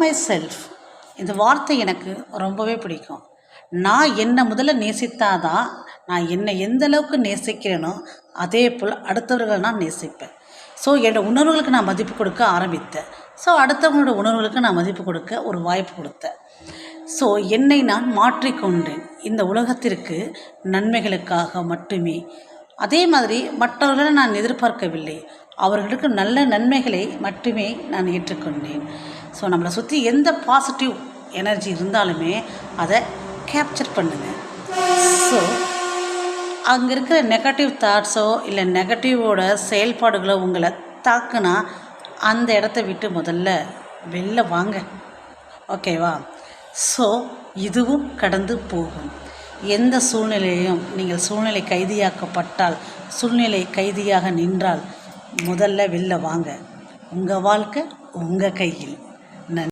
My self, இந்த வார்த்தை எனக்கு ரொம்பவே பிடிக்கும். நான் என்னை முதல்ல நேசித்தாதான் நான் என்னை எந்த அளவுக்கு நேசிக்கிறேனோ அதே போல் அடுத்தவர்கள் நான் நேசிப்பேன். ஸோ என்னோடய உணர்வுகளுக்கு நான் மதிப்பு கொடுக்க ஆரம்பித்தேன். ஸோ அடுத்தவங்களோட உணர்வுகளுக்கு நான் மதிப்பு கொடுக்க ஒரு வாய்ப்பு கொடுத்தேன். ஸோ என்னை நான் மாற்றிக்கொண்டேன் இந்த உலகத்திற்கு நன்மைகளுக்காக மட்டுமே. அதே மாதிரி மற்றவர்களை நான் எதிர்பார்க்கவில்லை, அவர்களுக்கு நல்ல நன்மைகளை மட்டுமே நான் ஏற்றுக்கொண்டேன். ஸோ நம்மளை சுற்றி எந்த பாசிட்டிவ் எனர்ஜி இருந்தாலுமே அதை கேப்சர் பண்ணுங்கள். ஸோ அங்கே இருக்கிற நெகட்டிவ் தாட்ஸோ இல்லை நெகட்டிவோட செயல்பாடுகளோ உங்களை தாக்குனா அந்த இடத்த விட்டு முதல்ல வெளில வாங்க. ஓகேவா? ஸோ இதுவும் கடந்து போகும். எந்த சூழ்நிலையிலும் நீங்கள் சூழ்நிலை கைதியாக்கப்பட்டால், சூழ்நிலை கைதியாக நின்றால் முதல்ல வெளில வாங்க. உங்கள் வாழ்க்கை உங்கள் கையில்.